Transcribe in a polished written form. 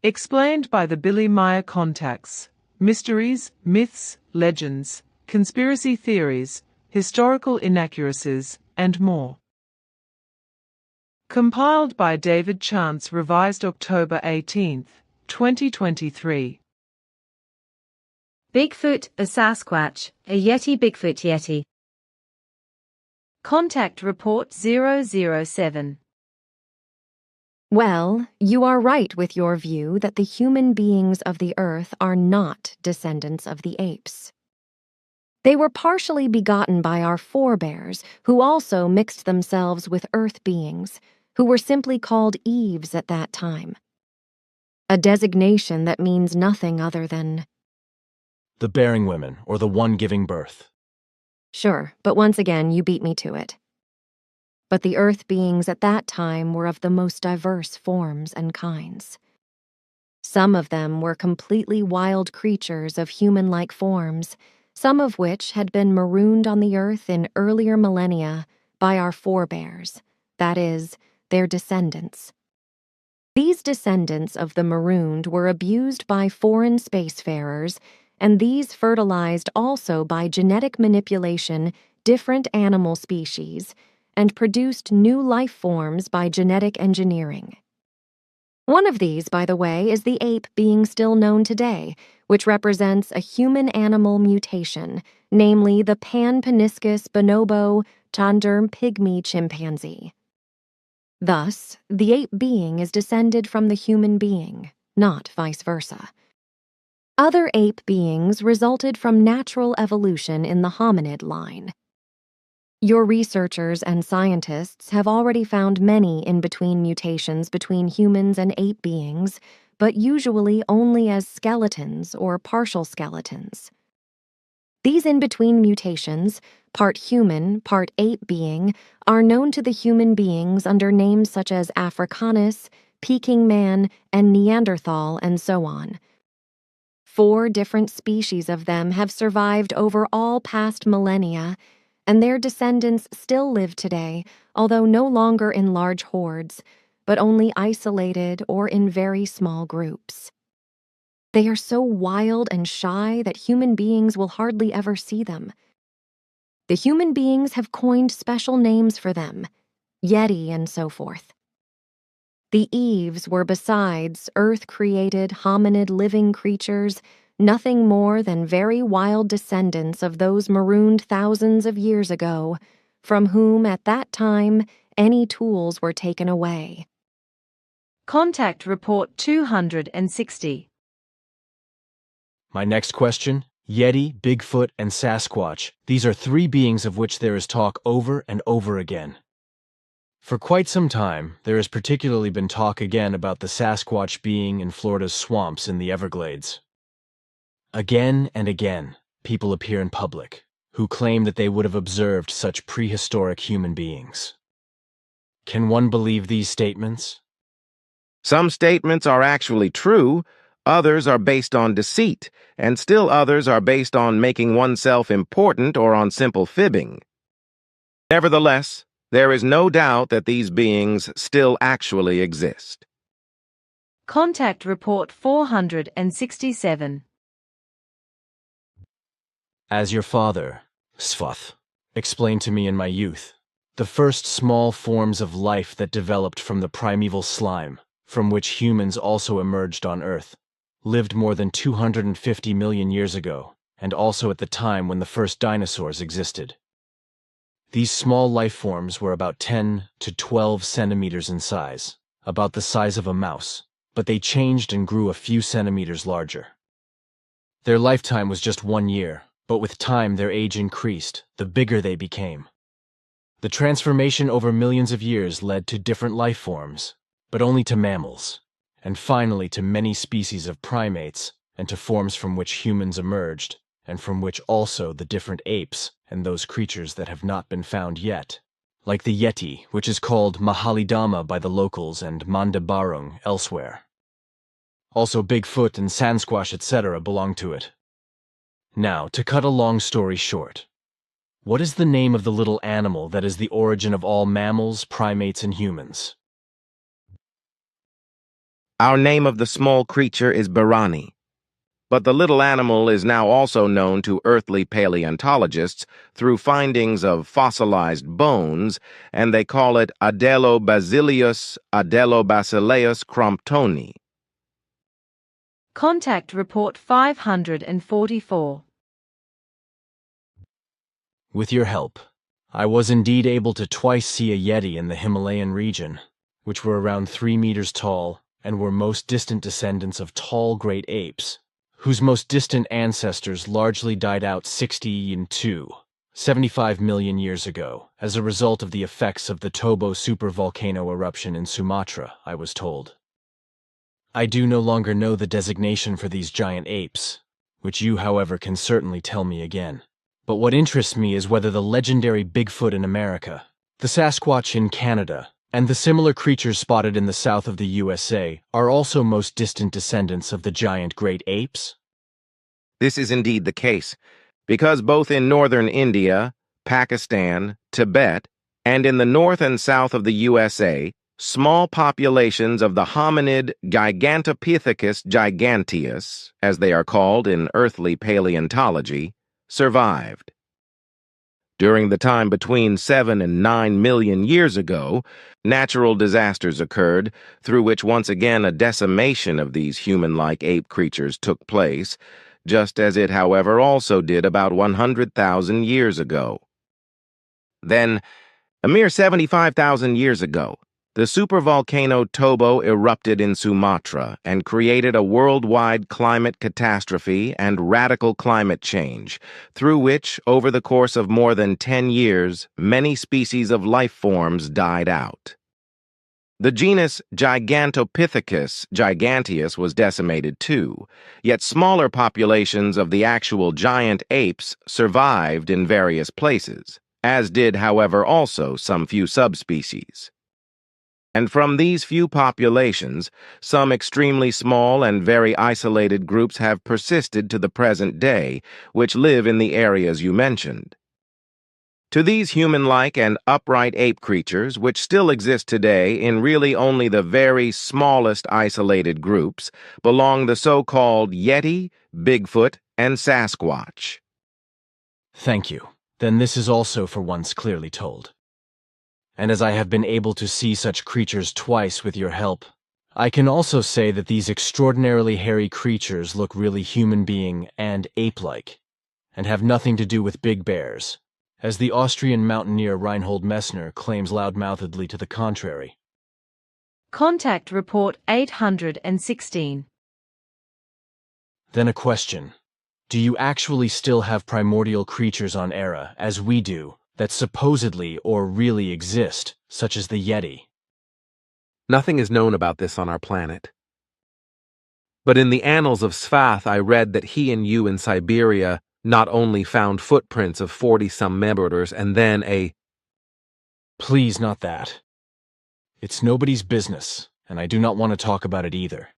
Explained by the Billy Meier contacts. Mysteries, myths, legends, conspiracy theories, historical inaccuracies, and more. Compiled by David Chance, revised October 18, 2023. Bigfoot, a Sasquatch, a Yeti. Bigfoot Yeti. Contact Report 007. Well, you are right with your view that the human beings of the earth are not descendants of the apes. They were partially begotten by our forebears, who also mixed themselves with earth beings, who were simply called Eves at that time. A designation that means nothing other than the bearing women, or the one giving birth. Sure, but once again, you beat me to it. But the earth beings at that time were of the most diverse forms and kinds. Some of them were completely wild creatures of human-like forms, some of which had been marooned on the earth in earlier millennia by our forebears, that is, their descendants. These descendants of the marooned were abused by foreign spacefarers, and these fertilized also by genetic manipulation different animal species and produced new life forms by genetic engineering. One of these, by the way, is the ape being still known today, which represents a human-animal mutation, namely the Pan-Paniscus bonobo tandem pygmy chimpanzee. Thus, the ape being is descended from the human being, not vice versa. Other ape beings resulted from natural evolution in the hominid line. Your researchers and scientists have already found many in-between mutations between humans and ape beings, but usually only as skeletons or partial skeletons. These in-between mutations, part human, part ape being, are known to the human beings under names such as Africanus, Peking man, and Neanderthal, and so on. 4 different species of them have survived over all past millennia, and their descendants still live today, although no longer in large hordes, but only isolated or in very small groups. They are so wild and shy that human beings will hardly ever see them. The human beings have coined special names for them, Yeti and so forth. The Eves were, besides earth-created hominid living creatures, nothing more than very wild descendants of those marooned thousands of years ago, from whom at that time any tools were taken away. Contact Report 260. My next question: Yeti, Bigfoot, and Sasquatch. These are 3 beings of which there is talk over and over again. For quite some time, there has particularly been talk again about the Sasquatch being in Florida's swamps in the Everglades. Again and again, people appear in public who claim that they would have observed such prehistoric human beings. Can one believe these statements? Some statements are actually true, others are based on deceit, and still others are based on making oneself important or on simple fibbing. Nevertheless, there is no doubt that these beings still actually exist. Contact Report 467. As your father, Svath, explained to me in my youth, the first small forms of life that developed from the primeval slime, from which humans also emerged on Earth, lived more than 250 million years ago, and also at the time when the first dinosaurs existed. These small life forms were about 10 to 12 centimeters in size, about the size of a mouse, but they changed and grew a few centimeters larger. Their lifetime was just 1 year, but with time their age increased, the bigger they became. The transformation over millions of years led to different life forms, but only to mammals, and finally to many species of primates, and to forms from which humans emerged, and from which also the different apes and those creatures that have not been found yet, like the Yeti, which is called Mahalidama by the locals and Mandabarung elsewhere. Also Bigfoot and Sasquatch, etc. belong to it. Now, to cut a long story short, what is the name of the little animal that is the origin of all mammals, primates, and humans? Our name of the small creature is Barani, but the little animal is now also known to earthly paleontologists through findings of fossilized bones, and they call it Adelobasileus cromptoni. Contact Report 544. With your help, I was indeed able to twice see a Yeti in the Himalayan region, which were around 3 meters tall and were most distant descendants of tall great apes, whose most distant ancestors largely died out 75 million years ago as a result of the effects of the Tobo supervolcano eruption in Sumatra, I was told. I do no longer know the designation for these giant apes, which you, however, can certainly tell me again. But what interests me is whether the legendary Bigfoot in America, the Sasquatch in Canada, and the similar creatures spotted in the south of the USA are also most distant descendants of the giant great apes? This is indeed the case, because both in northern India, Pakistan, Tibet, and in the north and south of the USA, small populations of the hominid Gigantopithecus giganteus, as they are called in earthly paleontology, survived. During the time between 7 and 9 million years ago, natural disasters occurred, through which once again a decimation of these human-like ape creatures took place, just as it, however, also did about 100,000 years ago. Then, a mere 75,000 years ago, the supervolcano Tobo erupted in Sumatra and created a worldwide climate catastrophe and radical climate change, through which, over the course of more than 10 years, many species of life forms died out. The genus Gigantopithecus giganteus was decimated too, yet smaller populations of the actual giant apes survived in various places, as did, however, also some few subspecies. And from these few populations, some extremely small and very isolated groups have persisted to the present day, which live in the areas you mentioned. To these human-like and upright ape creatures, which still exist today in really only the very smallest isolated groups, belong the so-called Yeti, Bigfoot, and Sasquatch. Thank you. Then this is also for once clearly told. And as I have been able to see such creatures twice with your help, I can also say that these extraordinarily hairy creatures look really human being and ape-like, and have nothing to do with big bears, as the Austrian mountaineer Reinhold Messner claims loudmouthedly to the contrary. Contact Report 816. Then a question. Do you actually still have primordial creatures on Era, as we do, that supposedly or really exist, such as the Yeti? Nothing is known about this on our planet. But in the annals of Svath, I read that he and you in Siberia not only found footprints of 40-some murderers and then a... Please, not that. It's nobody's business, and I do not want to talk about it either.